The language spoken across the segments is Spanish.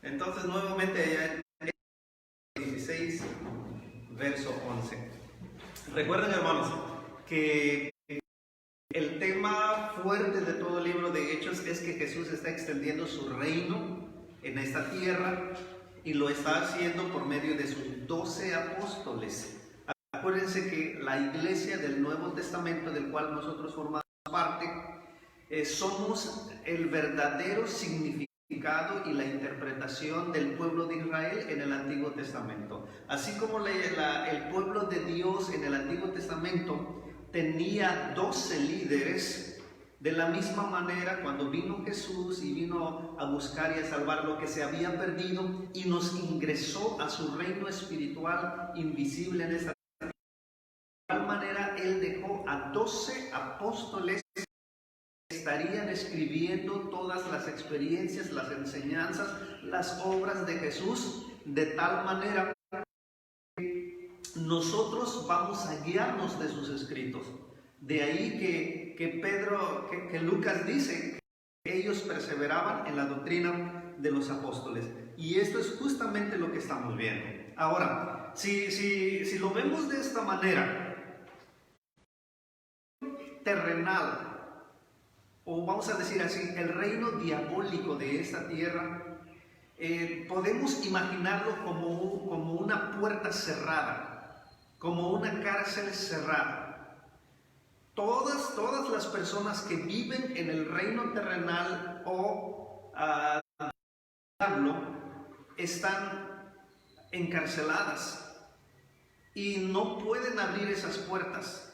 Entonces, nuevamente allá en 16, verso 11. Recuerden, hermanos, que el tema fuerte de todo el libro de Hechos es que Jesús está extendiendo su reino en esta tierra y lo está haciendo por medio de sus 12 apóstoles. Acuérdense que la iglesia del Nuevo Testamento, del cual nosotros formamos parte, somos el verdadero significado y la interpretación del pueblo de Israel en el Antiguo Testamento. Así como el pueblo de Dios en el Antiguo Testamento tenía 12 líderes, de la misma manera cuando vino Jesús y vino a buscar y a salvar lo que se había perdido y nos ingresó a su reino espiritual invisible en esta tierra, de igual manera Él dejó a 12 apóstoles que estarían escribiendo todas las experiencias, las enseñanzas, las obras de Jesús, de tal manera que nosotros vamos a guiarnos de sus escritos. De ahí que Lucas dice que ellos perseveraban en la doctrina de los apóstoles. Y esto es justamente lo que estamos viendo. Ahora, si lo vemos de esta manera, terrenal, o vamos a decir así, el reino diabólico de esta tierra, podemos imaginarlo como una puerta cerrada, como una cárcel cerrada. Todas las personas que viven en el reino terrenal o diablo están encarceladas y no pueden abrir esas puertas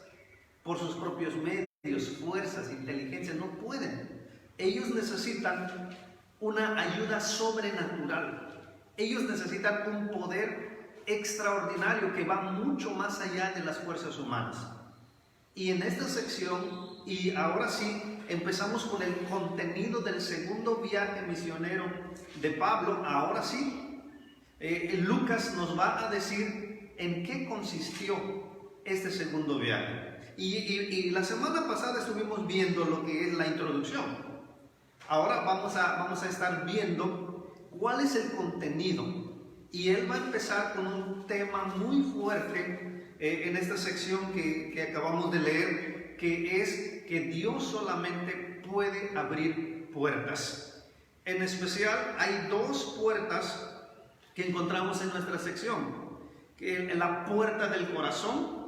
por sus propios medios, fuerzas, inteligencia, no pueden. Ellos necesitan una ayuda sobrenatural. Ellos necesitan un poder extraordinario que va mucho más allá de las fuerzas humanas. Y en esta sección, y ahora sí, empezamos con el contenido del segundo viaje misionero de Pablo. Ahora sí, Lucas nos va a decir en qué consistió este segundo viaje. Y la semana pasada estuvimos viendo lo que es la introducción. Ahora vamos a estar viendo cuál es el contenido. Y él va a empezar con un tema muy fuerte en esta sección que acabamos de leer, que es que Dios solamente puede abrir puertas. En especial hay dos puertas que encontramos en nuestra sección, que es la puerta del corazón.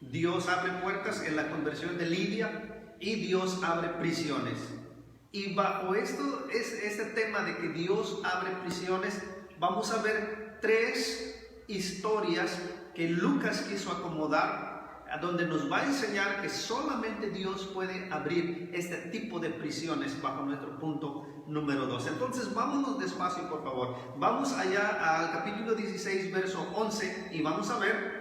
Dios abre puertas en la conversión de Lidia y Dios abre prisiones. Y bajo este tema de que Dios abre prisiones, vamos a ver tres historias que Lucas quiso acomodar, a donde nos va a enseñar que solamente Dios puede abrir este tipo de prisiones bajo nuestro punto número 2. Entonces vámonos despacio, por favor. Vamos allá al capítulo 16, verso 11, y vamos a ver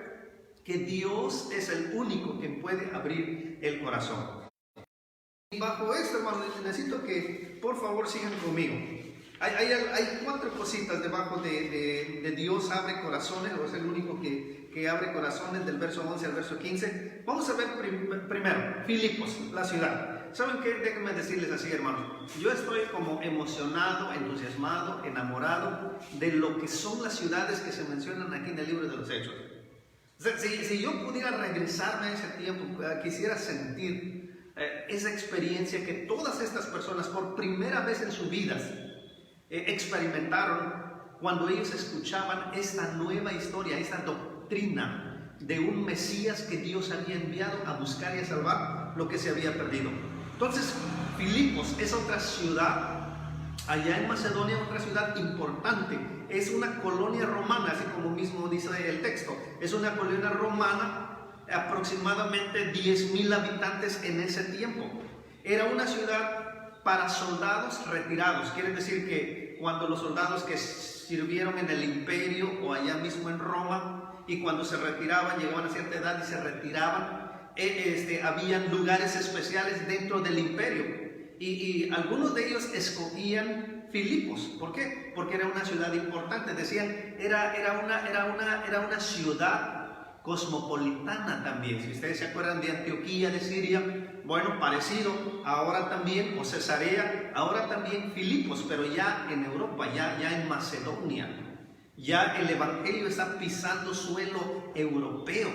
que Dios es el único que puede abrir el corazón. Y bajo esto, hermanos, necesito que por favor sigan conmigo. Hay cuatro cositas debajo de Dios abre corazones, o es el único que abre corazones, del verso 11 al verso 15. Vamos a ver primero, Filipos, la ciudad. ¿Saben qué? Déjenme decirles así, hermanos. Yo estoy como emocionado, entusiasmado, enamorado de lo que son las ciudades que se mencionan aquí en el libro de los Hechos. O sea, si yo pudiera regresarme a ese tiempo, quisiera sentir esa experiencia que todas estas personas por primera vez en sus vidas experimentaron cuando ellos escuchaban esta nueva historia, esta doctrina de un Mesías que Dios había enviado a buscar y a salvar lo que se había perdido. Entonces, Filipos es otra ciudad allá en Macedonia, otra ciudad importante. Es una colonia romana, así como mismo dice el texto. Es una colonia romana, aproximadamente 10,000 habitantes en ese tiempo. Era una ciudad para soldados retirados. Quiere decir que cuando los soldados que sirvieron en el imperio o allá mismo en Roma, y cuando se retiraban, llegaban a cierta edad y se retiraban, habían lugares especiales dentro del imperio. Y algunos de ellos escogían Filipos. ¿Por qué? Porque era una ciudad importante. Decían, era una ciudad cosmopolitana también. Si ustedes se acuerdan de Antioquía de Siria, bueno, parecido, ahora también, o Cesarea, ahora también Filipos, pero ya en Europa, ya en Macedonia. Ya el evangelio está pisando suelo europeo,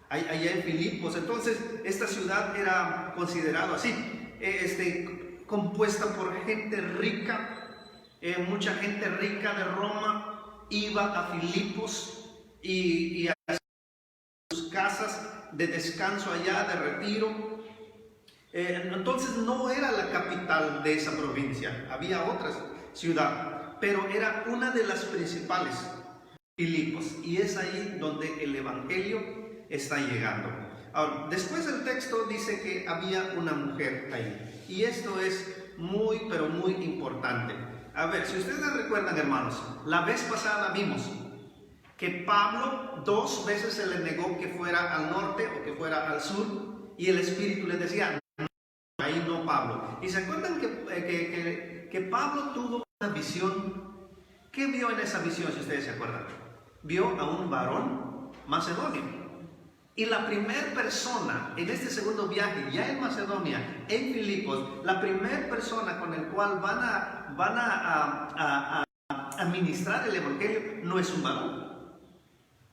allá en Filipos. Entonces, esta ciudad era considerada así, compuesta por gente rica, mucha gente rica de Roma iba a Filipos y a sus casas de descanso allá, de retiro. Entonces no era la capital de esa provincia, había otra ciudad, pero era una de las principales, Filipos, y es ahí donde el evangelio está llegando. Ahora, después el texto dice que había una mujer ahí, y esto es muy, pero muy importante. A ver, si ustedes recuerdan, hermanos, la vez pasada vimos que Pablo 2 veces se le negó que fuera al norte o que fuera al sur, y el Espíritu le decía, ahí no, Pablo. Y se acuerdan que Pablo tuvo una visión. ¿Qué vio en esa visión, si ustedes se acuerdan? Vio a un varón macedonio. Y la primera persona en este segundo viaje, ya en Macedonia, en Filipos, la primera persona con el cual van a administrar el evangelio no es un varón,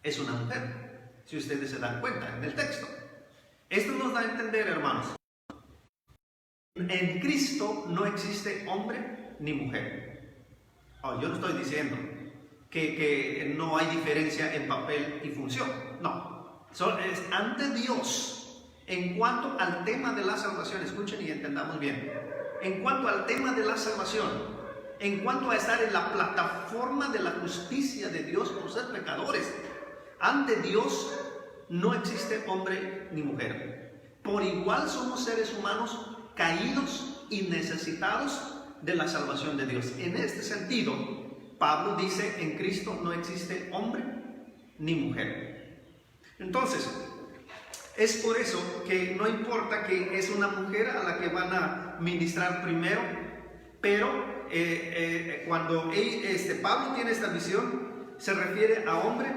es una mujer, si ustedes se dan cuenta en el texto. Esto nos da a entender, hermanos, en Cristo no existe hombre ni mujer. Yo no estoy diciendo que no hay diferencia en papel y función, no. Es ante Dios. En cuanto al tema de la salvación, escuchen y entendamos bien, en cuanto al tema de la salvación, en cuanto a estar en la plataforma de la justicia de Dios por ser pecadores, ante Dios no existe hombre ni mujer. Por igual somos seres humanos caídos y necesitados de la salvación de Dios. En este sentido, Pablo dice, en Cristo no existe hombre ni mujer. Entonces, es por eso que no importa que es una mujer a la que van a ministrar primero, pero cuando Pablo tiene esta visión, se refiere a hombre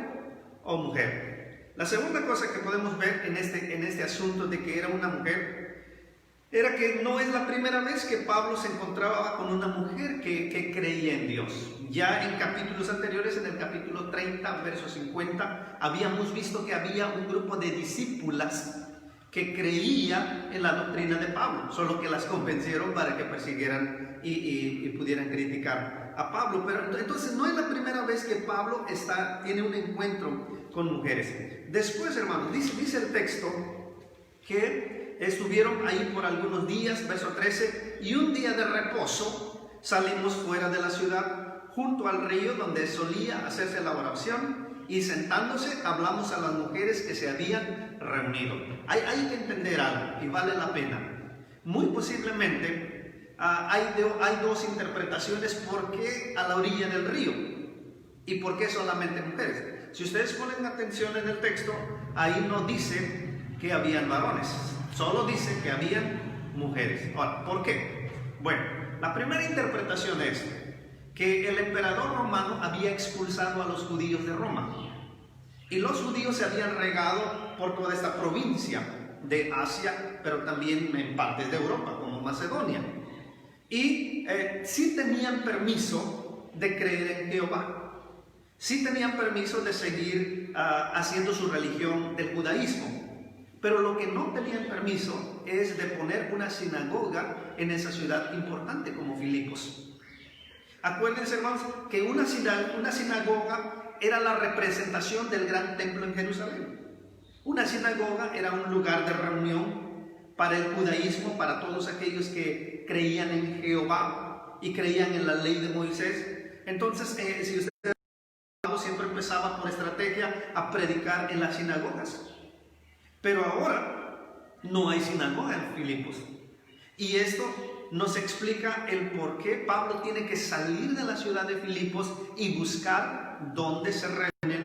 o mujer. La segunda cosa que podemos ver en este asunto de que era una mujer, era que no es la primera vez que Pablo se encontraba con una mujer que creía en Dios. Ya en capítulos anteriores, en el capítulo 30, verso 50, habíamos visto que había un grupo de discípulas que creía en la doctrina de Pablo, solo que las convencieron para que persiguieran y pudieran criticar a Pablo. Pero entonces no es la primera vez que Pablo tiene un encuentro con mujeres. Después, hermanos, dice el texto que estuvieron ahí por algunos días, verso 13, y un día de reposo salimos fuera de la ciudad, junto al río donde solía hacerse la oración, y sentándose hablamos a las mujeres que se habían reunido. Hay que entender algo y vale la pena. Muy posiblemente hay dos interpretaciones por qué a la orilla del río y por qué solamente mujeres. Si ustedes ponen atención en el texto, ahí no dice que habían varones, solo dice que habían mujeres. Ahora, ¿por qué? Bueno, la primera interpretación es que el emperador romano había expulsado a los judíos de Roma, y los judíos se habían regado por toda esta provincia de Asia, pero también en partes de Europa, como Macedonia, y sí tenían permiso de creer en Jehová, sí tenían permiso de seguir haciendo su religión del judaísmo. Pero lo que no tenían permiso es de poner una sinagoga en esa ciudad importante como Filipos. Acuérdense, hermanos, que una sinagoga era la representación del gran templo en Jerusalén. Una sinagoga era un lugar de reunión para el judaísmo, para todos aquellos que creían en Jehová y creían en la ley de Moisés. Entonces, si ustedes siempre empezaba por estrategia a predicar en las sinagogas. Pero ahora no hay sinagoga en Filipos. Y esto nos explica el por qué Pablo tiene que salir de la ciudad de Filipos y buscar dónde se reúnen.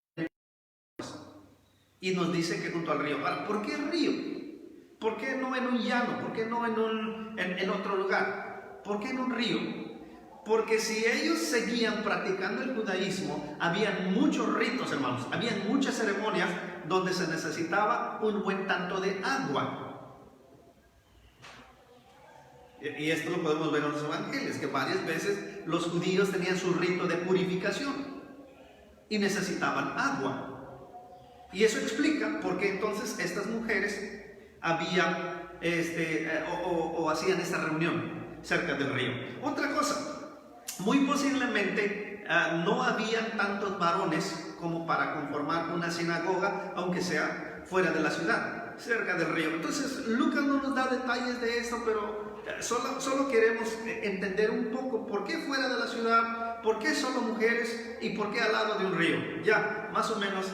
Y nos dice que junto al río. Ahora, ¿por qué río? ¿Por qué no en un llano? ¿Por qué no en otro lugar? ¿Por qué en un río? Porque si ellos seguían practicando el judaísmo, habían muchos ritos, hermanos, habían muchas ceremonias donde se necesitaba un buen tanto de agua. Y esto lo podemos ver en los evangelios, que varias veces los judíos tenían su rito de purificación y necesitaban agua. Y eso explica por qué entonces estas mujeres habían, hacían esta reunión cerca del río. Otra cosa, muy posiblemente no habían tantos varones como para conformar una sinagoga, aunque sea fuera de la ciudad, cerca del río. Entonces Lucas no nos da detalles de esto, pero solo queremos entender un poco por qué fuera de la ciudad, por qué solo mujeres y por qué al lado de un río. Ya más o menos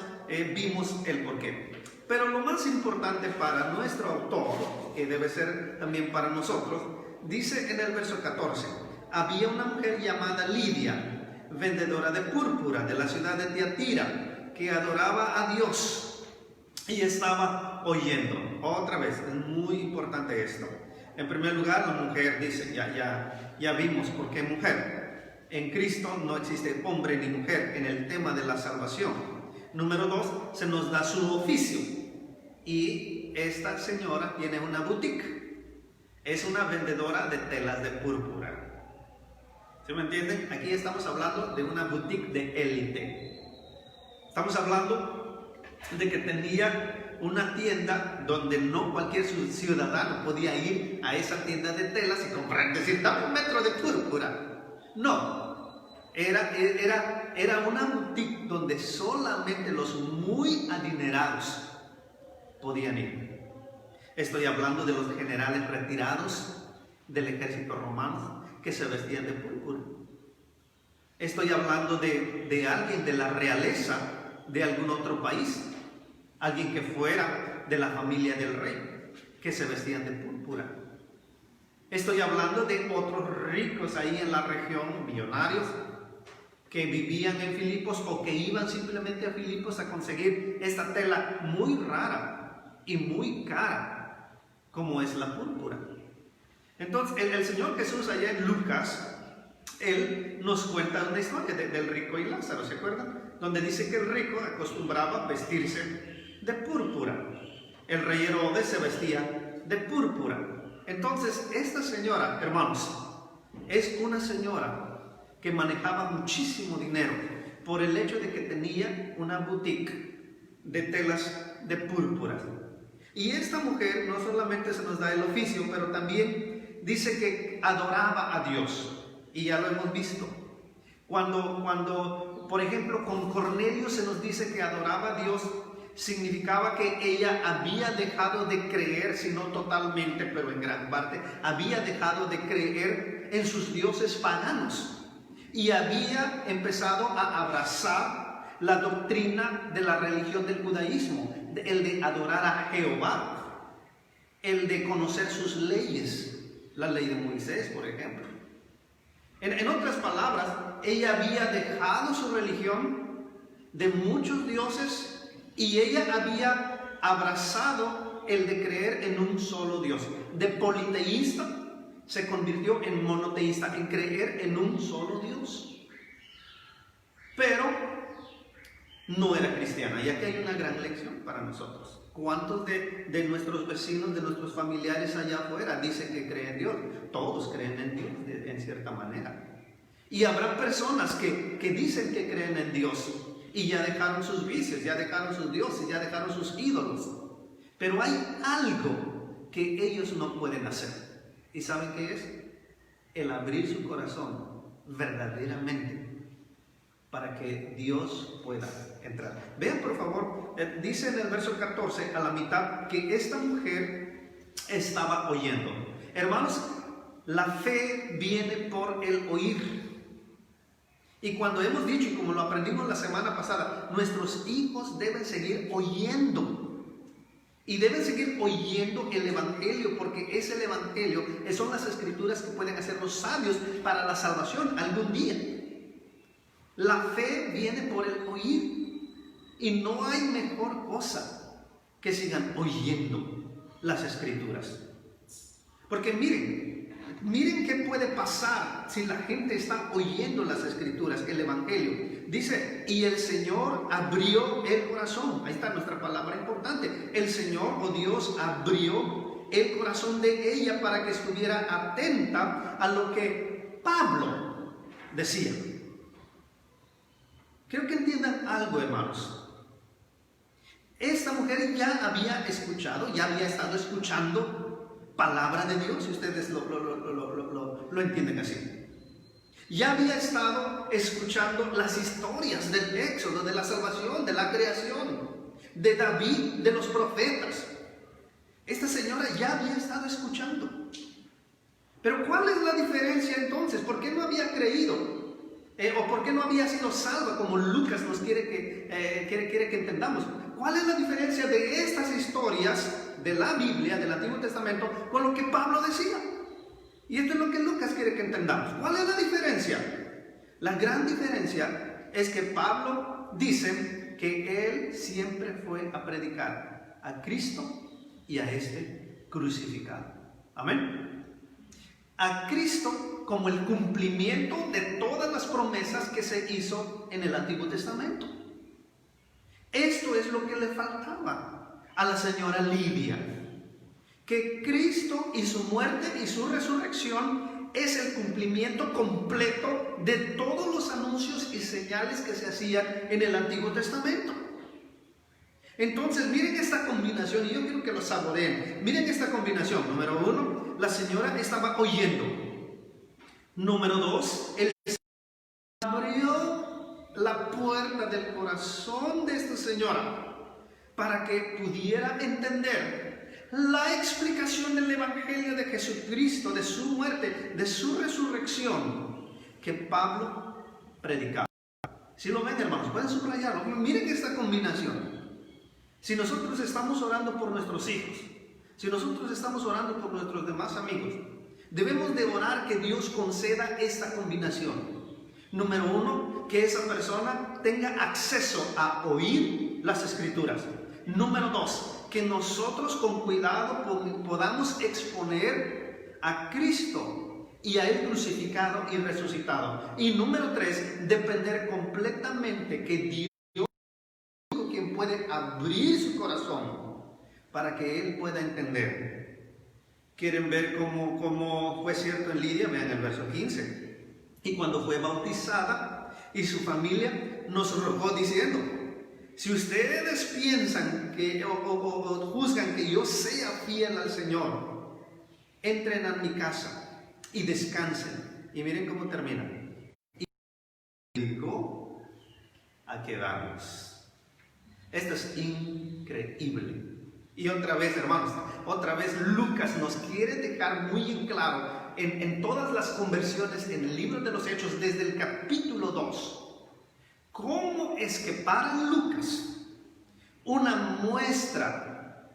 vimos el porqué. Pero lo más importante para nuestro autor, que debe ser también para nosotros, dice en el verso 14: había una mujer llamada Lidia, vendedora de púrpura de la ciudad de Tiatira, que adoraba a Dios y estaba oyendo. Otra vez, es muy importante esto. En primer lugar, la mujer dice, ya vimos por qué mujer. En Cristo no existe hombre ni mujer en el tema de la salvación. Número 2, se nos da su oficio. Y esta señora tiene una boutique. Es una vendedora de telas de púrpura. ¿Sí me entienden? Aquí estamos hablando de una boutique de élite. Estamos hablando de que tenía una tienda donde no cualquier ciudadano podía ir a esa tienda de telas y comprar, decir, dame un metro de púrpura. No, era una boutique donde solamente los muy adinerados podían ir. Estoy hablando de los generales retirados del ejército romano que se vestían de púrpura. Estoy hablando de alguien de la realeza de algún otro país, alguien que fuera de la familia del rey, que se vestían de púrpura. Estoy hablando de otros ricos ahí en la región, millonarios, que vivían en Filipos o que iban simplemente a Filipos a conseguir esta tela muy rara y muy cara, como es la púrpura. Entonces, el Señor Jesús allá en Lucas, Él nos cuenta una historia del rico y Lázaro, ¿se acuerdan? Donde dice que el rico acostumbraba vestirse de púrpura. El rey Herodes se vestía de púrpura. Entonces, esta señora, hermanos, es una señora que manejaba muchísimo dinero por el hecho de que tenía una boutique de telas de púrpura. Y esta mujer no solamente se nos da el oficio, pero también dice que adoraba a Dios. Y ya lo hemos visto. Cuando, por ejemplo, con Cornelio se nos dice que adoraba a Dios, significaba que ella había dejado de creer, si no totalmente, pero en gran parte, había dejado de creer en sus dioses paganos y había empezado a abrazar la doctrina de la religión del judaísmo, el de adorar a Jehová, el de conocer sus leyes, la ley de Moisés, por ejemplo. En otras palabras, ella había dejado su religión de muchos dioses y ella había abrazado el de creer en un solo Dios. De politeísta se convirtió en monoteísta, en creer en un solo Dios. Pero no era cristiana. Y aquí hay una gran lección para nosotros. ¿Cuántos de nuestros vecinos, de nuestros familiares allá afuera dicen que creen en Dios? Todos creen en Dios en cierta manera. Y habrá personas que dicen que creen en Dios y ya dejaron sus vicios, ya dejaron sus dioses, ya dejaron sus ídolos. Pero hay algo que ellos no pueden hacer. ¿Y saben qué es? El abrir su corazón verdaderamente para que Dios pueda entrar. Vean por favor, dice en el verso 14 a la mitad que esta mujer estaba oyendo. Hermanos, la fe viene por el oír. Y cuando hemos dicho, y como lo aprendimos la semana pasada, nuestros hijos deben seguir oyendo. Y deben seguir oyendo el Evangelio, porque es el Evangelio, son las escrituras que pueden hacernos sabios para la salvación algún día. La fe viene por el oír. Y no hay mejor cosa que sigan oyendo las escrituras. Porque miren, Miren qué puede pasar si la gente está oyendo las escrituras, el evangelio. Dice, y el Señor abrió el corazón. Ahí está nuestra palabra importante. El Señor o Dios abrió el corazón de ella para que estuviera atenta a lo que Pablo decía. Quiero que entiendan algo, hermanos. Esta mujer ya había escuchado, ya había estado escuchando palabra de Dios, si ustedes lo entienden así. Ya había estado escuchando las historias del Éxodo, de la salvación, de la creación, de David, de los profetas. Esta señora ya había estado escuchando. Pero ¿cuál es la diferencia entonces? ¿Por qué no había creído? ¿O por qué no había sido salva como Lucas nos quiere que entendamos? ¿Cuál es la diferencia de estas historias de la Biblia, del Antiguo Testamento, con lo que Pablo decía? Y esto es lo que Lucas quiere que entendamos. ¿Cuál es la diferencia? La gran diferencia es que Pablo dice que él siempre fue a predicar a Cristo y a este crucificado. Amén. A Cristo como el cumplimiento de todas las promesas que se hizo en el Antiguo Testamento. Esto es lo que le faltaba a la señora Lidia. Que Cristo y su muerte y su resurrección es el cumplimiento completo de todos los anuncios y señales que se hacían en el Antiguo Testamento. Entonces, miren esta combinación, y yo quiero que lo saboreen. Miren esta combinación. Número uno, la señora estaba oyendo. Número dos, el Señor abrió la puerta del corazón de esta señora para que pudiera entender la explicación del Evangelio de Jesucristo, de su muerte, de su resurrección, que Pablo predicaba. Si lo ven, hermanos, pueden subrayarlo. Miren esta combinación. Si nosotros estamos orando por nuestros hijos, si nosotros estamos orando por nuestros demás amigos, debemos de orar que Dios conceda esta combinación. Número uno, que esa persona tenga acceso a oír las escrituras. Número dos, que nosotros con cuidado podamos exponer a Cristo y a Él crucificado y resucitado. Y número tres, depender completamente que Dios puede abrir su corazón para que él pueda entender. ¿Quieren ver cómo fue cierto en Lidia? Vean el verso 15. Y cuando fue bautizada y su familia nos rogó diciendo: si ustedes piensan que o juzgan que yo sea fiel al Señor, entren a mi casa y descansen. Y miren cómo termina. Y llegó a quedarnos. Esto es increíble. Y otra vez, hermanos, otra vez Lucas nos quiere dejar muy en claro en todas las conversiones en el libro de los Hechos, desde el capítulo 2, cómo es que para Lucas una muestra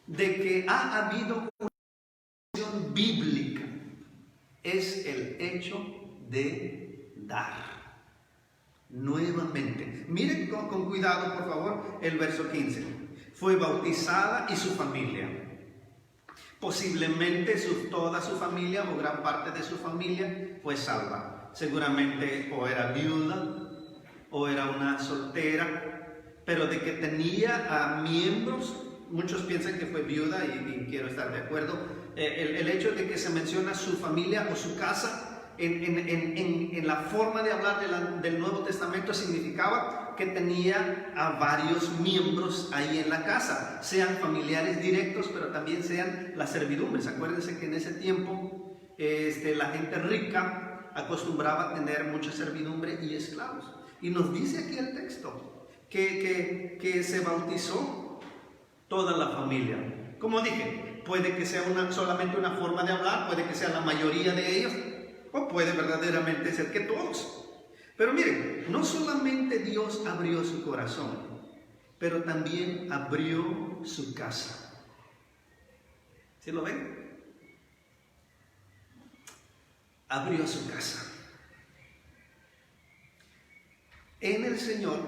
de que ha habido una conversión bíblica es el hecho de dar. Nuevamente, miren con cuidado por favor el verso 15. Fue bautizada y su familia. Posiblemente toda su familia o gran parte de su familia fue salva. Seguramente o era viuda o era una soltera, pero de que tenía a miembros, muchos piensan que fue viuda y quiero estar de acuerdo. El hecho de que se menciona su familia o su casa en la forma de hablar del Nuevo Testamento significaba que tenía a varios miembros ahí en la casa, sean familiares directos, pero también sean las servidumbres. Acuérdense que en ese tiempo la gente rica acostumbraba a tener mucha servidumbre y esclavos. Y nos dice aquí el texto que se bautizó toda la familia. Como dije, puede que sea solamente una forma de hablar, puede que sea la mayoría de ellos, o puede verdaderamente ser que todos. Pero miren, no solamente Dios abrió su corazón, pero también abrió su casa. ¿Sí lo ven? Abrió su casa. En el Señor,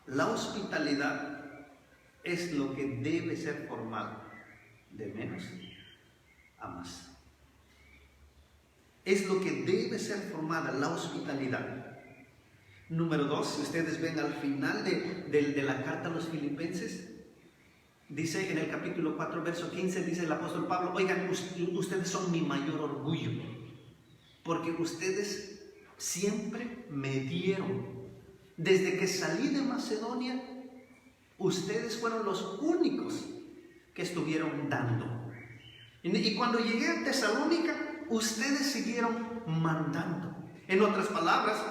la hospitalidad es lo que debe ser formal, de menos a más. es lo que debe ser formada, la hospitalidad. Número 2, si ustedes ven al final de la carta a los Filipenses, dice en el capítulo 4, verso 15, dice el apóstol Pablo: oigan, ustedes son mi mayor orgullo, porque ustedes siempre me dieron. Desde que salí de Macedonia, ustedes fueron los únicos que estuvieron dando. Y cuando llegué a Tesalónica, ustedes siguieron mandando. En otras palabras,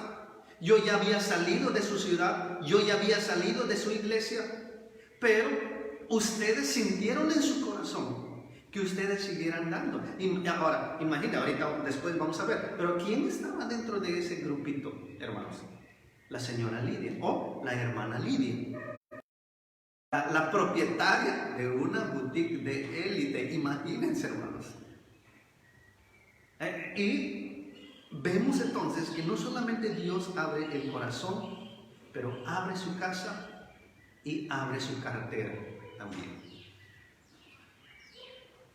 yo ya había salido de su ciudad, yo ya había salido de su iglesia, pero ustedes sintieron en su corazón que ustedes siguieran dando. Y ahora, imagina, ahorita después vamos a ver, pero ¿quién estaba dentro de ese grupito, hermanos? La señora Lidia o la hermana Lidia, la propietaria de una boutique de élite. Imagínense, hermanos. Y vemos entonces que no solamente Dios abre el corazón, pero abre su casa y abre su cartera también.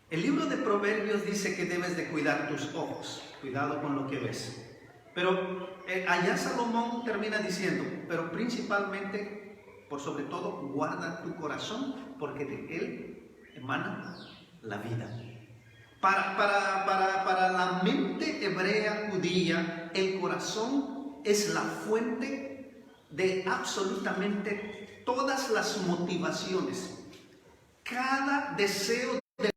El libro de Proverbios dice que debes de cuidar tus ojos. Cuidado con lo que ves. Pero allá Salomón termina diciendo: pero principalmente, por sobre todo, guarda tu corazón, porque de él emana la vida. Para la mente hebrea judía, el corazón es la fuente de absolutamente todas las motivaciones. Cada deseo de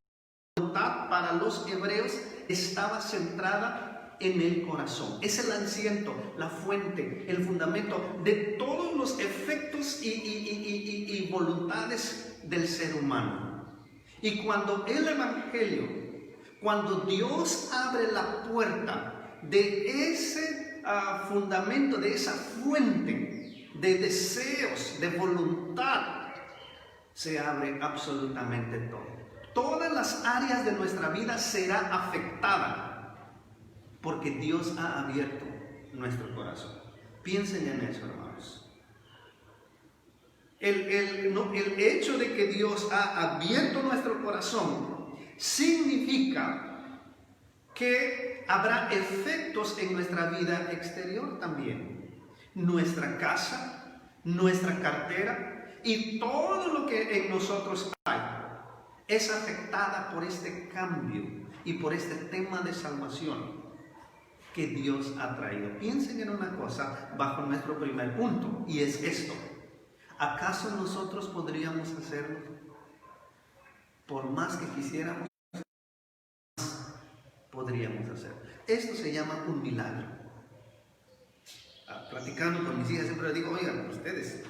voluntad para los hebreos estaba centrada en el corazón. Es el asiento, la fuente, el fundamento de todos los efectos y voluntades del ser humano. Y cuando el evangelio, cuando Dios abre la puerta de ese fundamento, de esa fuente de deseos, de voluntad, se abre absolutamente todo. Todas las áreas de nuestra vida será afectada, porque Dios ha abierto nuestro corazón. Piensen en eso, hermanos. El hecho de que Dios ha abierto nuestro corazón significa que habrá efectos en nuestra vida exterior también. Nuestra casa, nuestra cartera y todo lo que en nosotros hay es afectada por este cambio y por este tema de salvación que Dios ha traído. Piensen en una cosa bajo nuestro primer punto, y es esto: ¿acaso nosotros podríamos hacerlo? Por más que quisiéramos, podríamos hacerlo. Esto se llama un milagro. Platicando con mis hijas siempre les digo: oigan, ustedes,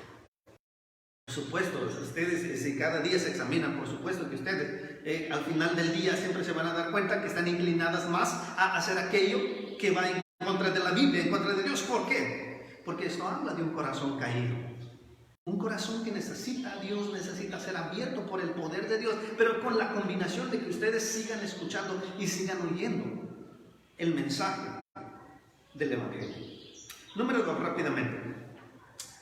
por supuesto, ustedes si cada día se examinan, por supuesto que ustedes al final del día siempre se van a dar cuenta que están inclinadas más a hacer aquello que va en contra de la Biblia, en contra de Dios. ¿Por qué? Porque esto habla de un corazón caído. Un corazón que necesita a Dios, necesita ser abierto por el poder de Dios, pero con la combinación de que ustedes sigan escuchando y sigan oyendo el mensaje del Evangelio. Número 2, rápidamente.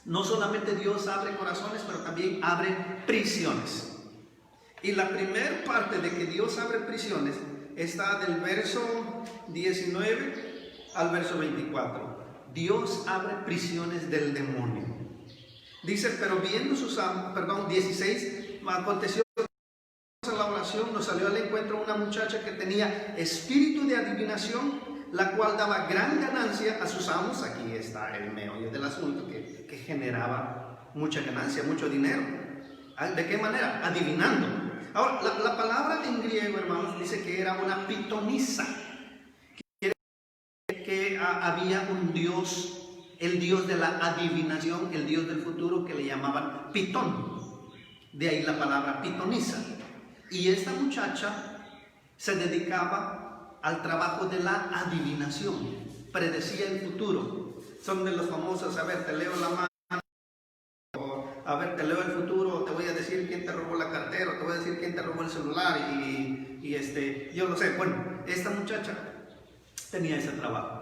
No solamente Dios abre corazones, pero también abre prisiones. Y la primera parte de que Dios abre prisiones está del verso 19 al verso 24. Dios abre prisiones del demonio. Dice: pero viendo sus amos, 16, aconteció en la oración, nos salió al encuentro una muchacha que tenía espíritu de adivinación, la cual daba gran ganancia a sus amos. Aquí está el meollo del asunto, que generaba mucha ganancia, mucho dinero. ¿De qué manera? Adivinando. Ahora, la palabra en griego, hermanos, dice que era una pitonisa, que había un dios, el dios de la adivinación, el dios del futuro, que le llamaban Pitón. De ahí la palabra pitonisa. Y esta muchacha se dedicaba al trabajo de la adivinación, predecía el futuro. Son de los famosos: a ver, te leo la mano, o a ver, te leo el futuro, o te voy a decir quién te robó la cartera, o te voy a decir quién te robó el celular, yo lo sé. Bueno, esta muchacha tenía ese trabajo.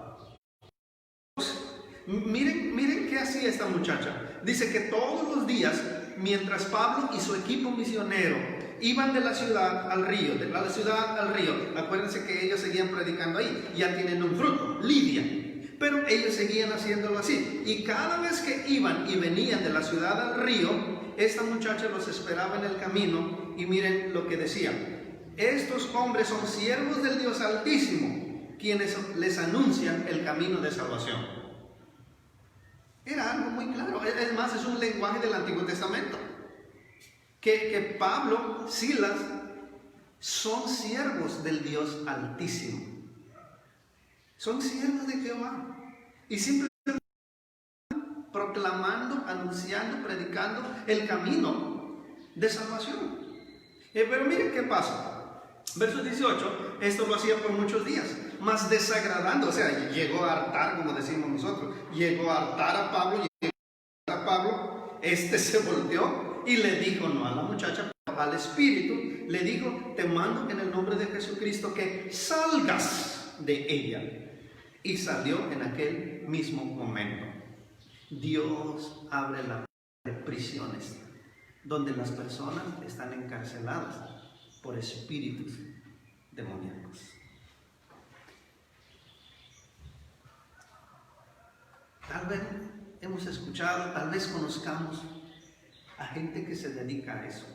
Miren qué hacía esta muchacha. Dice que todos los días, mientras Pablo y su equipo misionero iban de la ciudad al río, de la ciudad al río. Acuérdense que ellos seguían predicando ahí, ya tienen un fruto, Lidia. Pero ellos seguían haciéndolo así. Y cada vez que iban y venían de la ciudad al río, esta muchacha los esperaba en el camino. Y miren lo que decía: estos hombres son siervos del Dios Altísimo, quienes les anuncian el camino de salvación. Era algo muy claro. Es más, es un lenguaje del Antiguo Testamento. Que Pablo, Silas, son siervos del Dios Altísimo. Son siervos de Jehová. Y simplemente proclamando, anunciando, predicando el camino de salvación. Pero miren qué pasa. Verso 18, esto lo hacía por muchos días, mas desagradando, o sea, llegó a hartar, como decimos nosotros, llegó a hartar a Pablo, se volteó y le dijo, no a la muchacha, al espíritu, le dijo: te mando en el nombre de Jesucristo que salgas de ella. Y salió en aquel mismo momento. Dios abre la puerta de prisiones donde las personas están encarceladas por espíritus demoníacos. Tal vez hemos escuchado, tal vez conozcamos a gente que se dedica a eso.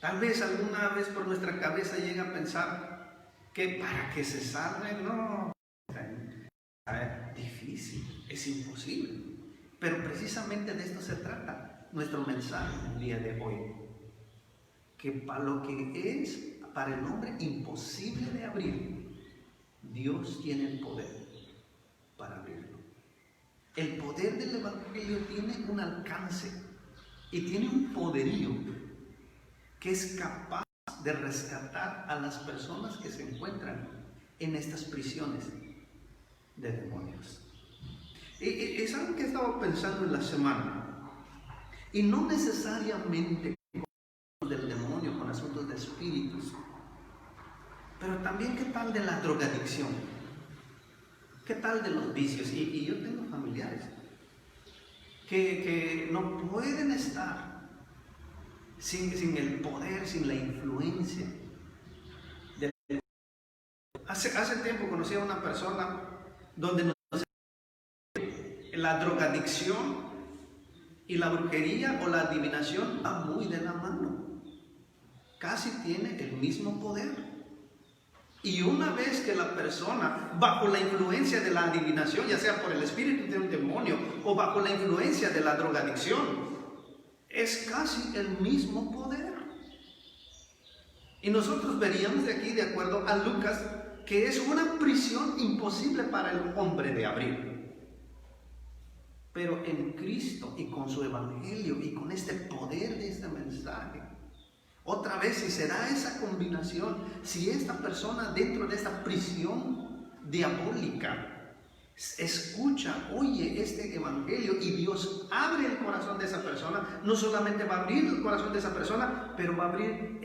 Tal vez alguna vez por nuestra cabeza llega a pensar que para que se salven, no, es difícil, es imposible. Pero precisamente de esto se trata nuestro mensaje el día de hoy. Que para lo que es para el hombre imposible de abrir, Dios tiene el poder para abrirlo. El poder del Evangelio tiene un alcance y tiene un poderío que es capaz de rescatar a las personas que se encuentran en estas prisiones de demonios. Es algo que he estado pensando en la semana, y no necesariamente del demonio, con asuntos de espíritus, pero también qué tal de la drogadicción, qué tal de los vicios. Y yo tengo familiares que no pueden estar sin el poder, sin la influencia. Hace tiempo conocí a una persona donde la drogadicción y la brujería o la adivinación va muy de la mano. Casi tiene el mismo poder. Y una vez que la persona, bajo la influencia de la adivinación, ya sea por el espíritu de un demonio o bajo la influencia de la drogadicción, es casi el mismo poder. Y nosotros veríamos de aquí, de acuerdo a Lucas, que es una prisión imposible para el hombre de abrir. Pero en Cristo y con su evangelio y con este poder de este mensaje, otra vez, si será esa combinación, si esta persona dentro de esta prisión diabólica escucha, oye este evangelio y Dios abre el corazón de esa persona, no solamente va a abrir el corazón de esa persona, pero va a abrir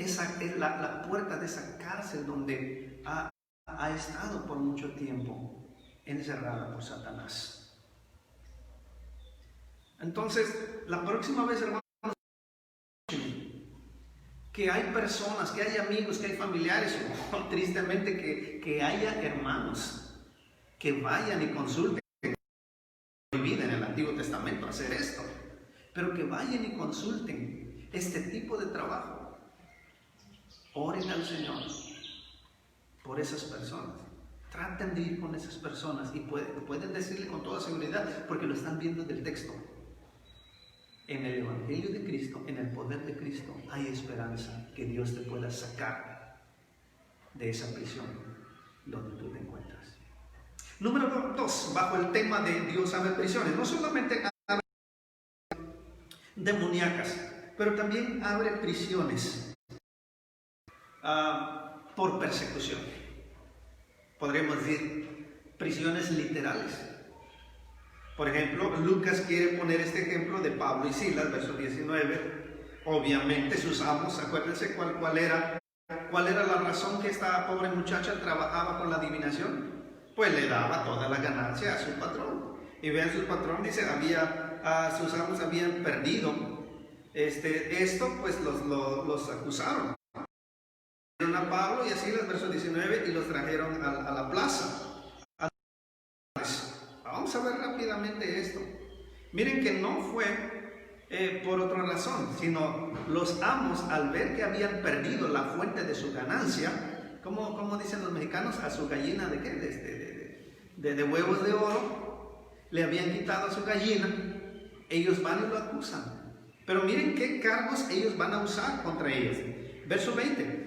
la puerta de esa cárcel donde ha estado por mucho tiempo encerrada por Satanás. Entonces, la próxima vez, hermanos, que hay personas, que hay amigos, que hay familiares, o tristemente que haya hermanos que vayan y consulten, prohibido en el Antiguo Testamento hacer esto, pero que vayan y consulten este tipo de trabajo. Oren al Señor por esas personas. Traten de ir con esas personas y pueden decirle con toda seguridad, porque lo están viendo del texto. En el Evangelio de Cristo, en el poder de Cristo, hay esperanza que Dios te pueda sacar de esa prisión donde tú te encuentras. Número 2, bajo el tema de Dios abre prisiones, no solamente abre demoníacas, pero también abre prisiones por persecución. Podríamos decir prisiones literales. Por ejemplo, Lucas quiere poner este ejemplo de Pablo y Silas, verso 19. Obviamente sus amos, acuérdense cuál era la razón que esta pobre muchacha trabajaba con la adivinación. Pues le daba toda la ganancia a su patrón. Y vean, su patrón dice, sus amos habían perdido esto pues los acusaron a Pablo y así, el verso 19, y los trajeron a la plaza. Vamos a ver rápidamente esto. Miren que no fue por otra razón, sino los amos, al ver que habían perdido la fuente de su ganancia, como dicen los mexicanos, a su gallina de qué, de huevos de oro, le habían quitado a su gallina, ellos van y lo acusan. Pero miren qué cargos ellos van a usar contra ellos. Verso 20.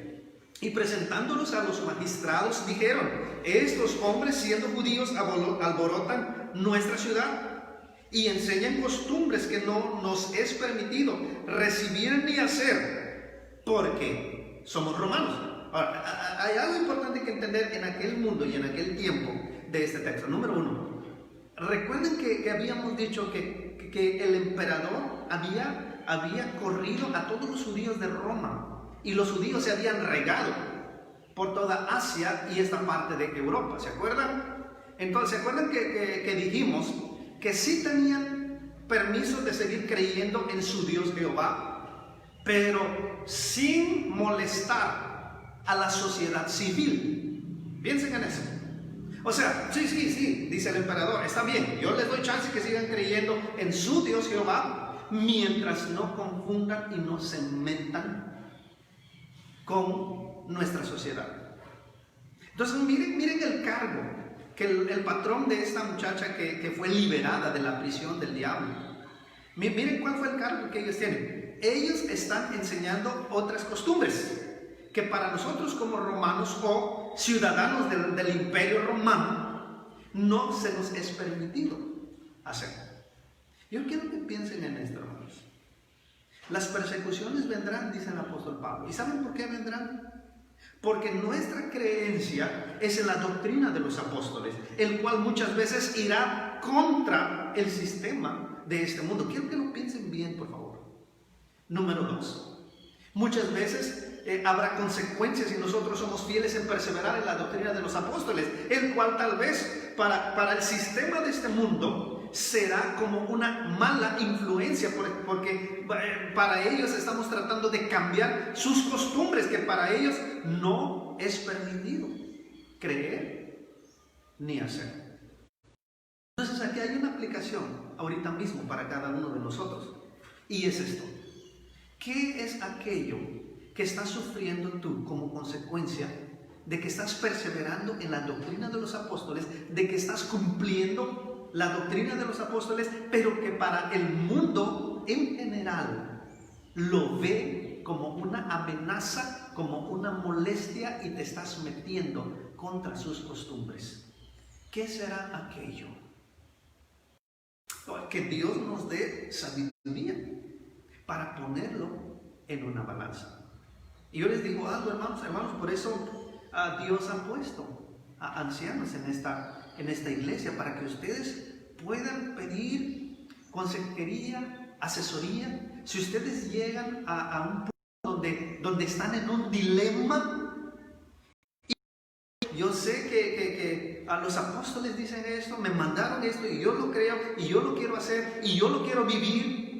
Y presentándolos a los magistrados, dijeron: estos hombres, siendo judíos, alborotan nuestra ciudad y enseñan costumbres que no nos es permitido recibir ni hacer, porque somos romanos. Ahora, hay algo importante que entender en aquel mundo y en aquel tiempo de este texto. Número uno, recuerden que habíamos dicho que el emperador había corrido a todos los judíos de Roma. Y los judíos se habían regado por toda Asia y esta parte de Europa, ¿se acuerdan? Entonces, ¿se acuerdan que dijimos que sí tenían permiso de seguir creyendo en su Dios Jehová, pero sin molestar a la sociedad civil? Piensen en eso. O sea, sí, dice el emperador, está bien, yo les doy chance que sigan creyendo en su Dios Jehová, mientras no confundan y no se metan con nuestra sociedad. Entonces miren el cargo que el patrón de esta muchacha que fue liberada de la prisión del diablo, miren cuál fue el cargo que ellos tienen. Ellos están enseñando otras costumbres que para nosotros como romanos o ciudadanos del imperio romano no se nos es permitido hacer. Yo quiero que piensen en esto, hermanos. Las persecuciones vendrán, dice el apóstol Pablo. ¿Y saben por qué vendrán? Porque nuestra creencia es en la doctrina de los apóstoles, el cual muchas veces irá contra el sistema de este mundo. Quiero que lo piensen bien, por favor. Número 2. Muchas veces habrá consecuencias si nosotros somos fieles en perseverar en la doctrina de los apóstoles, el cual tal vez para el sistema de este mundo será como una mala influencia, porque para ellos estamos tratando de cambiar sus costumbres, que para ellos no es permitido creer ni hacer. Entonces aquí hay una aplicación ahorita mismo para cada uno de nosotros, y es esto: ¿qué es aquello que estás sufriendo tú como consecuencia de que estás perseverando en la doctrina de los apóstoles, de que estás cumpliendo la doctrina de los apóstoles, pero que para el mundo en general lo ve como una amenaza, como una molestia, y te estás metiendo contra sus costumbres? ¿Qué será aquello? Que Dios nos dé sabiduría para ponerlo en una balanza. Y yo les digo algo, hermanos, por eso Dios ha puesto a ancianos en esta iglesia, para que ustedes puedan pedir consejería, asesoría. Si ustedes llegan a un punto donde están en un dilema, y yo sé que a los apóstoles dicen esto, me mandaron esto, y yo lo creo, y yo lo quiero hacer, y yo lo quiero vivir,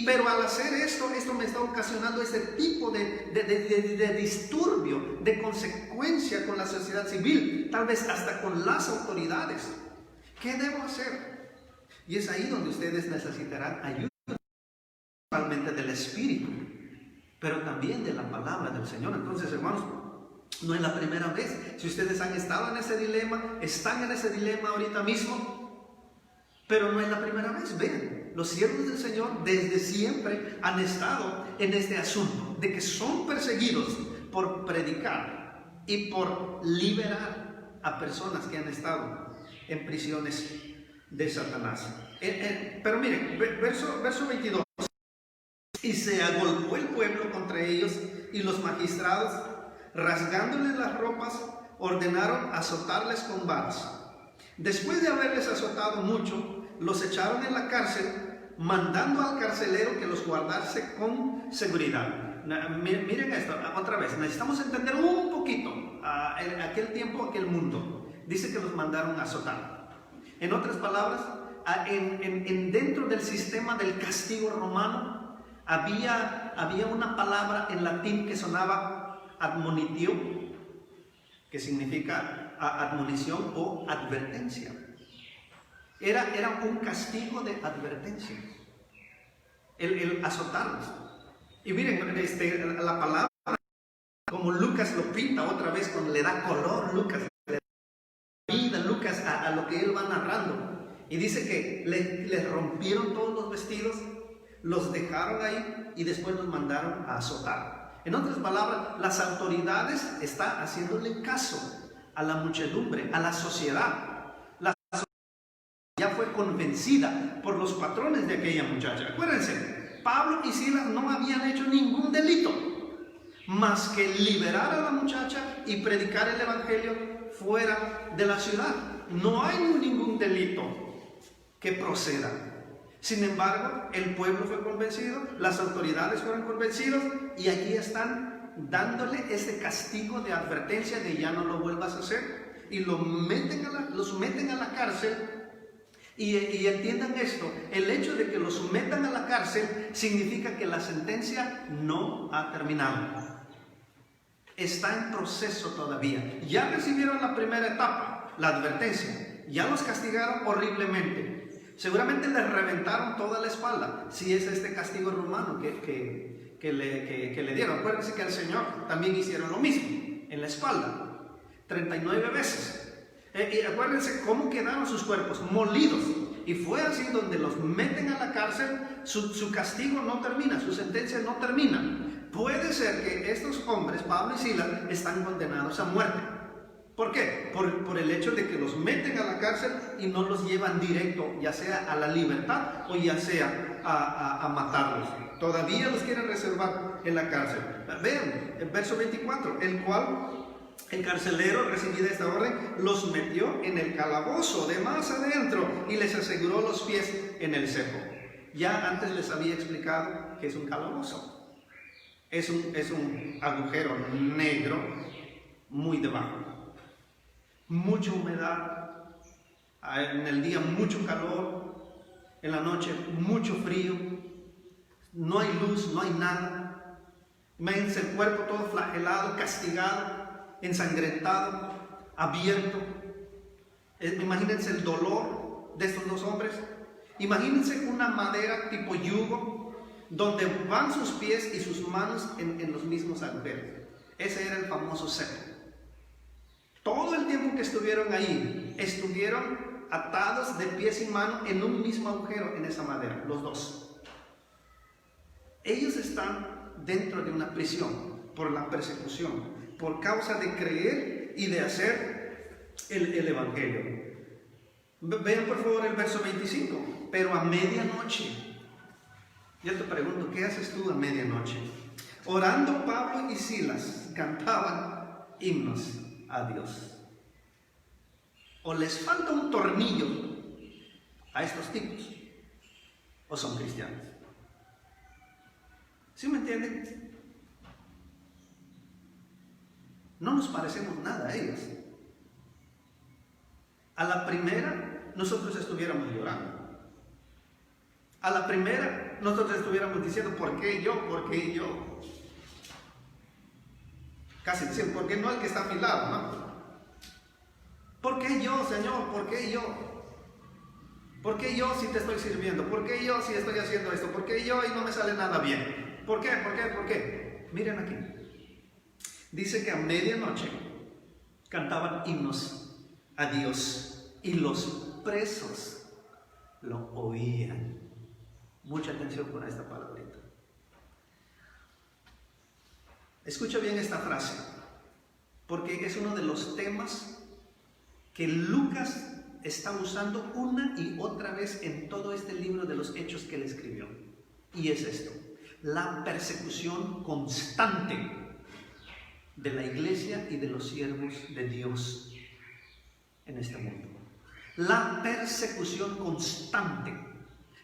pero al hacer esto me está ocasionando ese tipo de disturbio, de consecuencia con la sociedad civil, tal vez hasta con las autoridades. ¿Qué debo hacer? Y es ahí donde ustedes necesitarán ayuda, principalmente del Espíritu, pero también de la palabra del Señor. Entonces, hermanos, no es la primera vez. Si ustedes han estado en ese dilema, están en ese dilema ahorita mismo, pero no es la primera vez. Vean, los siervos del Señor desde siempre han estado en este asunto de que son perseguidos por predicar y por liberar a personas que han estado en prisiones de Satanás. Pero miren, verso 22. Y se agolpó el pueblo contra ellos, y los magistrados, rasgándoles las ropas, ordenaron azotarles con varas. Después de haberles azotado mucho, los echaron en la cárcel, mandando al carcelero que los guardase con seguridad. Miren esto, otra vez, necesitamos entender un poquito en aquel tiempo, aquel mundo. Dice que los mandaron a azotar. En otras palabras, dentro del sistema del castigo romano, había una palabra en latín que sonaba admonitio, que significa admonición o advertencia. Era un castigo de advertencia, el azotarlos. Y miren, la palabra, como Lucas lo pinta otra vez, le da color, Lucas, le da vida, Lucas, a lo que él va narrando. Y dice que les rompieron todos los vestidos, los dejaron ahí y después los mandaron a azotar. En otras palabras, las autoridades están haciéndole caso a la muchedumbre, a la sociedad. Ya fue convencida por los patrones de aquella muchacha. Acuérdense, Pablo y Silas no habían hecho ningún delito más que liberar a la muchacha y predicar el evangelio fuera de la ciudad. No hay ningún delito que proceda. Sin embargo, el pueblo fue convencido, las autoridades fueron convencidos y aquí están dándole ese castigo de advertencia de ya no lo vuelvas a hacer, y los meten a la cárcel. Y entiendan esto, el hecho de que los metan a la cárcel significa que la sentencia no ha terminado. Está en proceso todavía. Ya recibieron la primera etapa, la advertencia. Ya los castigaron horriblemente. Seguramente les reventaron toda la espalda, si es este castigo romano que le dieron. Acuérdense que al Señor también hicieron lo mismo, en la espalda, 39 veces. Y acuérdense cómo quedaron sus cuerpos, molidos. Y fue así donde los meten a la cárcel. Su castigo no termina, su sentencia no termina. Puede ser que estos hombres, Pablo y Silas, están condenados a muerte. ¿Por qué? Por el hecho de que los meten a la cárcel y no los llevan directo, ya sea a la libertad o ya sea a matarlos. Todavía los quieren reservar en la cárcel. Vean, el verso 24, el cual... el carcelero, recibida esta orden, los metió en el calabozo de más adentro y les aseguró los pies en el cepo. Ya antes les había explicado que es un calabozo. Es un agujero negro muy debajo. Mucha humedad, en el día mucho calor, en la noche mucho frío, no hay luz, no hay nada. Imagínense el cuerpo todo flagelado, castigado, ensangrentado, abierto. Imagínense el dolor de estos dos hombres. Imagínense una madera tipo yugo, donde van sus pies y sus manos en los mismos agujeros. Ese era el famoso cepo. Todo el tiempo que estuvieron ahí, estuvieron atados de pies y manos en un mismo agujero en esa madera, los dos. Ellos están dentro de una prisión por la persecución, por causa de creer y de hacer el evangelio. Vean por favor el verso 25. Pero a medianoche, yo te pregunto, ¿qué haces tú a medianoche? Orando, Pablo y Silas cantaban himnos a Dios. ¿O les falta un tornillo a estos tipos? ¿O son cristianos? ¿Sí me entienden? No nos parecemos nada a ellos. A la primera, nosotros estuviéramos llorando. A la primera, nosotros estuviéramos diciendo, ¿por qué yo? ¿Por qué yo? Casi dicen, ¿por qué no el que está a mi lado? ¿No? ¿Por qué yo, Señor? ¿Por qué yo? ¿Por qué yo si te estoy sirviendo? ¿Por qué yo si estoy haciendo esto? ¿Por qué yo y no me sale nada bien? ¿Por qué? ¿Por qué? ¿Por qué? Miren aquí. Dice que a medianoche cantaban himnos a Dios y los presos lo oían. Mucha atención con esta palabrita. Escucha bien esta frase, porque es uno de los temas que Lucas está usando una y otra vez en todo este libro de los hechos que él escribió. Y es esto: la persecución constante de la iglesia y de los siervos de Dios en este mundo. La persecución constante.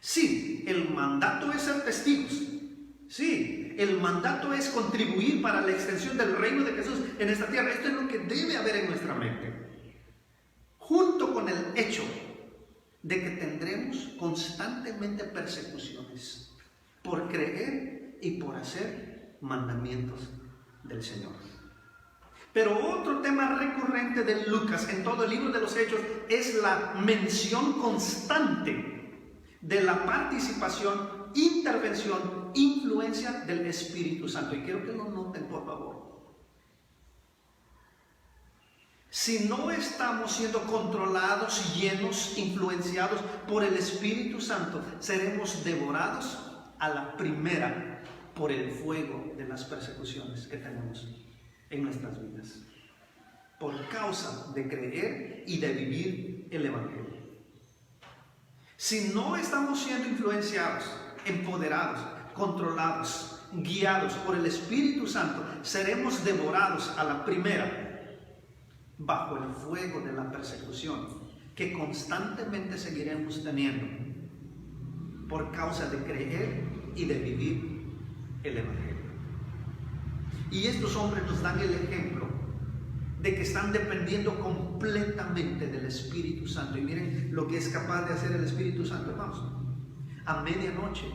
Sí, el mandato es ser testigos. Sí, el mandato es contribuir para la extensión del reino de Jesús en esta tierra. Esto es lo que debe haber en nuestra mente. Junto con el hecho de que tendremos constantemente persecuciones. por creer y por hacer mandamientos del Señor. Pero otro tema recurrente de Lucas en todo el libro de los Hechos es la mención constante de la participación, intervención, influencia del Espíritu Santo. Y quiero que lo noten, por favor. Si no estamos siendo controlados, llenos, influenciados por el Espíritu Santo, seremos devorados a la primera por el fuego de las persecuciones que tenemos en nuestras vidas, por causa de creer y de vivir el Evangelio. Si no estamos siendo influenciados, empoderados, controlados, guiados por el Espíritu Santo, seremos devorados a la primera bajo el fuego de la persecución que constantemente seguiremos teniendo por causa de creer y de vivir el Evangelio. Y estos hombres nos dan el ejemplo de que están dependiendo completamente del Espíritu Santo. Y miren lo que es capaz de hacer el Espíritu Santo, hermanos. A medianoche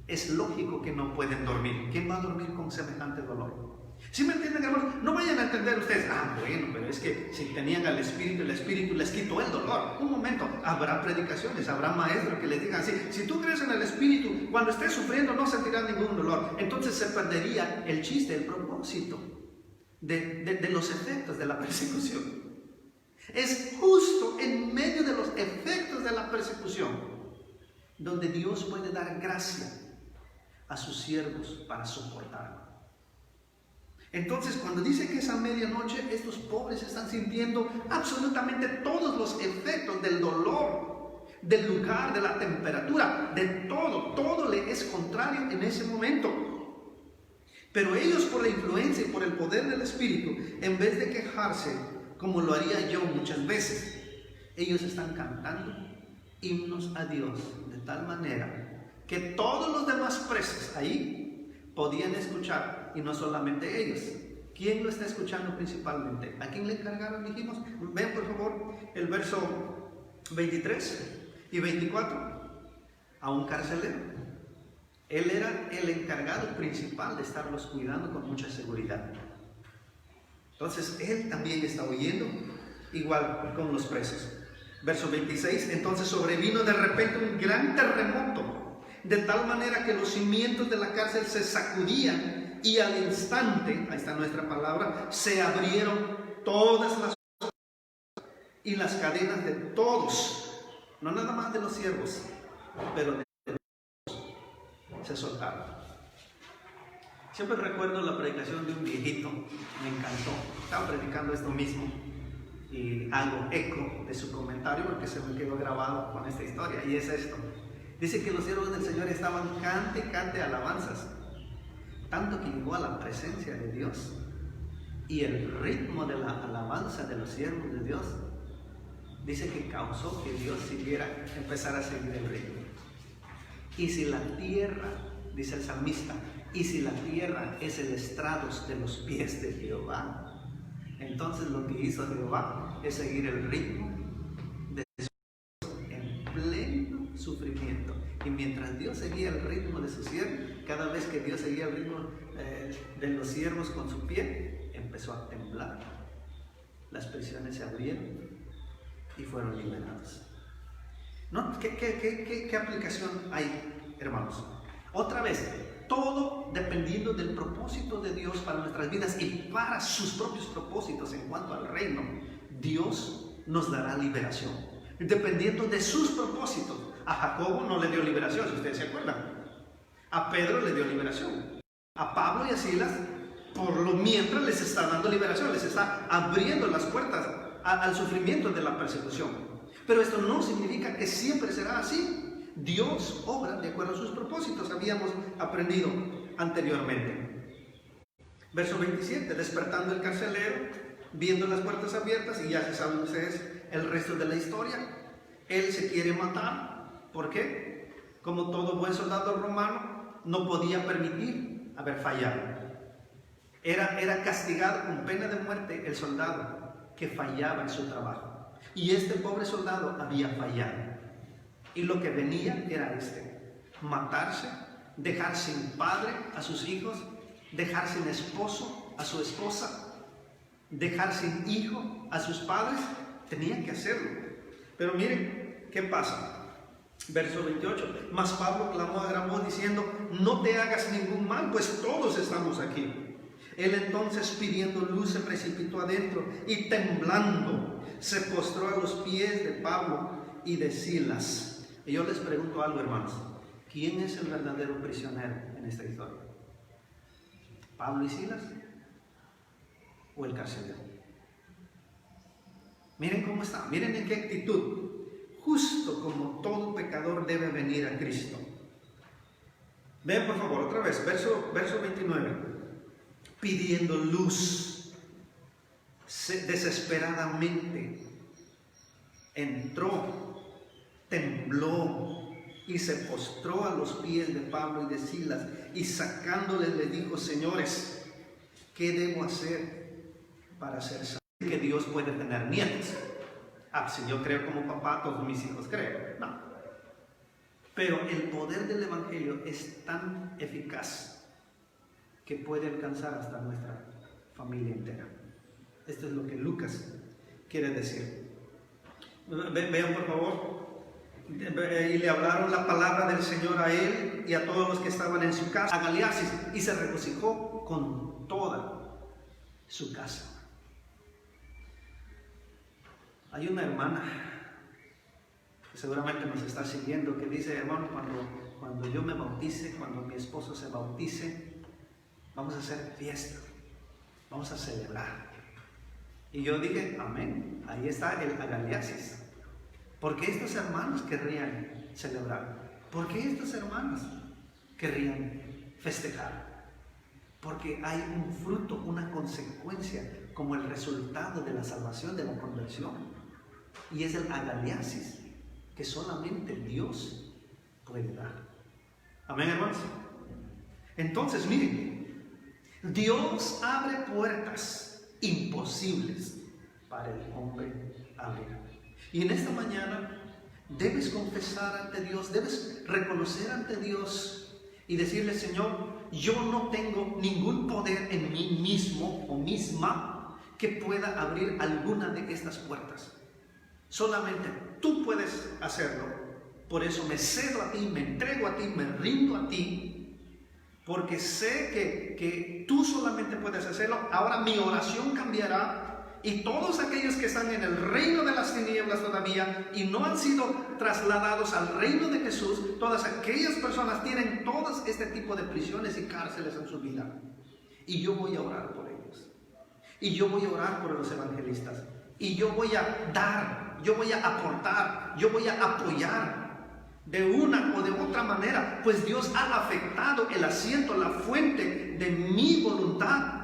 es lógico que no pueden dormir. ¿Quién va a dormir con semejante dolor? ¿Sí me entienden, hermanos? No vayan a entender ustedes, bueno, pero es que si tenían al Espíritu, el Espíritu les quitó el dolor. Un momento, habrá predicaciones, habrá maestros que les digan así: si tú crees en el Espíritu, cuando estés sufriendo no sentirás ningún dolor. Entonces se perdería el chiste, el propósito de los efectos de la persecución. Es justo en medio de los efectos de la persecución donde Dios puede dar gracia a sus siervos para soportarlo. Entonces, cuando dice que es a medianoche, estos pobres están sintiendo absolutamente todos los efectos del dolor, del lugar, de la temperatura, de todo le es contrario en ese momento. Pero ellos, por la influencia y por el poder del Espíritu, en vez de quejarse, como lo haría yo muchas veces, ellos están cantando himnos a Dios de tal manera que todos los demás presos ahí podían escuchar, y no solamente ellos. ¿Quién lo está escuchando principalmente? ¿A quién le encargaron? Dijimos, ven por favor el verso 23 y 24. A un carcelero. Él era el encargado principal de estarlos cuidando con mucha seguridad. Entonces él también está oyendo, igual con los presos. Verso 26, entonces sobrevino de repente un gran terremoto, de tal manera que los cimientos de la cárcel se sacudían y al instante, ahí está nuestra palabra, se abrieron todas las cosas y las cadenas de todos, no nada más de los siervos, pero de todos, se soltaron. Siempre recuerdo la predicación de un viejito, me encantó, estaba predicando esto mismo y hago eco de su comentario porque se me quedó grabado con esta historia, y es esto. Dice que los siervos del Señor estaban cante alabanzas, tanto que llegó a la presencia de Dios, y el ritmo de la alabanza de los siervos de Dios dice que causó que Dios empezara a seguir el ritmo. Y si la tierra, dice el salmista, y si la tierra es el estrado de los pies de Jehová, entonces lo que hizo Jehová es seguir el ritmo de su en pleno sufrimiento. Y mientras Dios seguía el ritmo de su siervo, cada vez que Dios seguía el ritmo de los siervos con su pie, empezó a temblar. Las prisiones se abrieron y fueron liberados. ¿No? ¿Qué aplicación hay, hermanos? Otra vez, todo dependiendo del propósito de Dios para nuestras vidas y para sus propios propósitos en cuanto al reino, Dios nos dará liberación. Dependiendo de sus propósitos. A Jacobo no le dio liberación, si ustedes se acuerdan. A Pedro le dio liberación. A Pablo y a Silas, por lo mientras les está dando liberación, les está abriendo las puertas al sufrimiento de la persecución. Pero esto no significa que siempre será así. Dios obra de acuerdo a sus propósitos, habíamos aprendido anteriormente. Verso 27, despertando el carcelero, viendo las puertas abiertas, y ya se saben ustedes el resto de la historia, él se quiere matar. ¿Por qué? Como todo buen soldado romano, no podía permitir haber fallado. Era castigado con pena de muerte el soldado que fallaba en su trabajo. Y este pobre soldado había fallado. Y lo que venía era matarse dejar sin padre a sus hijos, dejar sin esposo a su esposa, dejar sin hijo a sus padres. Tenía que hacerlo. Pero miren qué pasa. Verso 28. Mas Pablo clamó a gran voz diciendo: no te hagas ningún mal, pues todos estamos aquí. Él entonces, pidiendo luz, se precipitó adentro y temblando se postró a los pies de Pablo y de Silas. Y yo les pregunto algo, hermanos: ¿quién es el verdadero prisionero en esta historia? ¿Pablo y Silas o el carcelero? Miren cómo está, miren en qué actitud. Justo como todo pecador debe venir a Cristo. Vean por favor otra vez, verso 29. Pidiendo luz, desesperadamente entró, tembló y se postró a los pies de Pablo y de Silas, y sacándoles le dijo: señores, ¿qué debo hacer para ser salvo? Que Dios puede tener nietos. Si yo creo como papá, todos mis hijos creen. No. Pero el poder del Evangelio es tan eficaz que puede alcanzar hasta nuestra familia entera. Esto es lo que Lucas quiere decir. Vean por favor. Y le hablaron la palabra del Señor a él y a todos los que estaban en su casa, a Galiasis, y se regocijó con toda su casa. Hay una hermana que seguramente nos está siguiendo, que dice: hermano, cuando yo me bautice, cuando mi esposo se bautice, vamos a hacer fiesta, vamos a celebrar. Y yo dije: amén, ahí está el agaliasis. ¿Por qué estos hermanos querrían celebrar? ¿Por qué estos hermanos querrían festejar? Porque hay un fruto, una consecuencia, como el resultado de la salvación, de la conversión. Y es el agaliasis que solamente Dios puede dar. Amén, hermanos. Entonces, miren, Dios abre puertas imposibles para el hombre abrir. Y en esta mañana debes confesar ante Dios, debes reconocer ante Dios y decirle: Señor, yo no tengo ningún poder en mí mismo o misma que pueda abrir alguna de estas puertas. Solamente tú puedes hacerlo. Por eso me cedo a ti, me entrego a ti, me rindo a ti, porque sé que tú solamente puedes hacerlo. Ahora mi oración cambiará, y todos aquellos que están en el reino de las tinieblas todavía y no han sido trasladados al reino de Jesús, todas aquellas personas tienen todas este tipo de prisiones y cárceles en su vida. Y yo voy a orar por ellos. Y yo voy a orar por los evangelistas. Y yo voy a dar, yo voy a aportar, yo voy a apoyar de una o de otra manera, pues Dios ha afectado el asiento, la fuente de mi voluntad,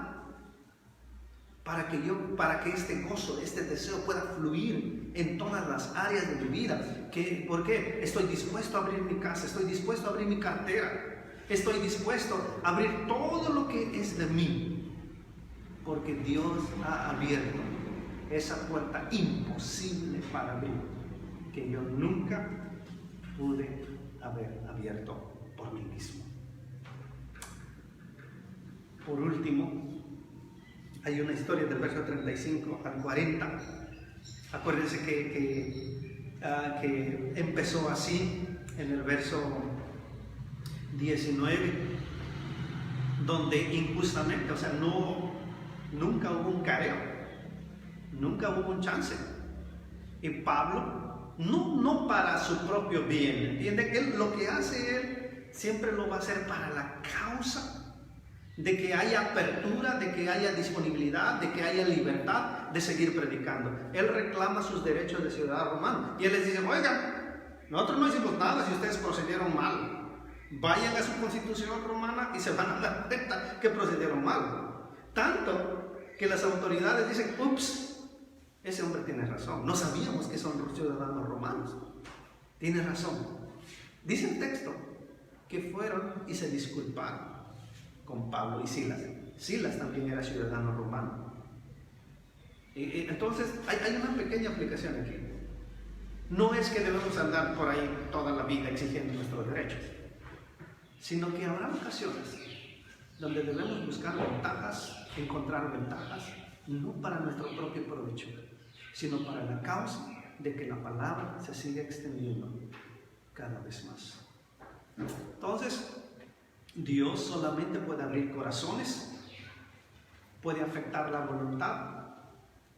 para que este gozo, este deseo pueda fluir en todas las áreas de mi vida. ¿Por qué? Estoy dispuesto a abrir mi casa, estoy dispuesto a abrir mi cartera, estoy dispuesto a abrir todo lo que es de mí, porque Dios ha abierto esa puerta imposible para abrir, que yo nunca pude haber abierto por mí mismo. Por último, hay una historia del verso 35 al 40. Acuérdense que empezó así en el verso 19, donde injustamente, o sea, nunca hubo un careo, nunca hubo un chance. Y Pablo, no para su propio bien, ¿entiende? Él lo que hace, él siempre lo va a hacer para la causa de que haya apertura, de que haya disponibilidad, de que haya libertad de seguir predicando. Él reclama sus derechos de ciudadano romano. Y él les dice: oigan, nosotros no hicimos nada si ustedes procedieron mal. Vayan a su constitución romana y se van a dar cuenta que procedieron mal. Tanto que las autoridades dicen: ups, ese hombre tiene razón. No sabíamos que son ciudadanos romanos. Tiene razón. Dice el texto que fueron y se disculparon con Pablo y Silas. Silas también era ciudadano romano. Entonces hay una pequeña aplicación aquí. No es que debemos andar por ahí toda la vida exigiendo nuestros derechos, sino que habrá ocasiones donde debemos buscar ventajas, encontrar ventajas, no para nuestro propio provecho, sino para la causa de que la palabra se siga extendiendo cada vez más. Entonces, Dios solamente puede abrir corazones, puede afectar la voluntad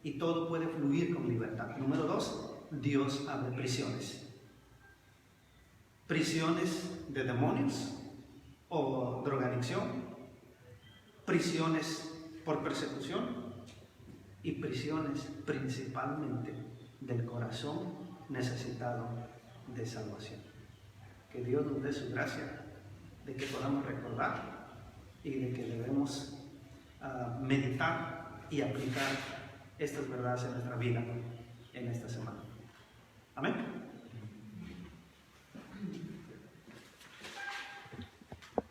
y todo puede fluir con libertad. Número 2, Dios abre prisiones. Prisiones de demonios o drogadicción, prisiones por persecución y prisiones principalmente del corazón necesitado de salvación. Que Dios nos dé su gracia, de que podamos recordar y de que debemos meditar y aplicar estas verdades en nuestra vida en esta semana. Amén.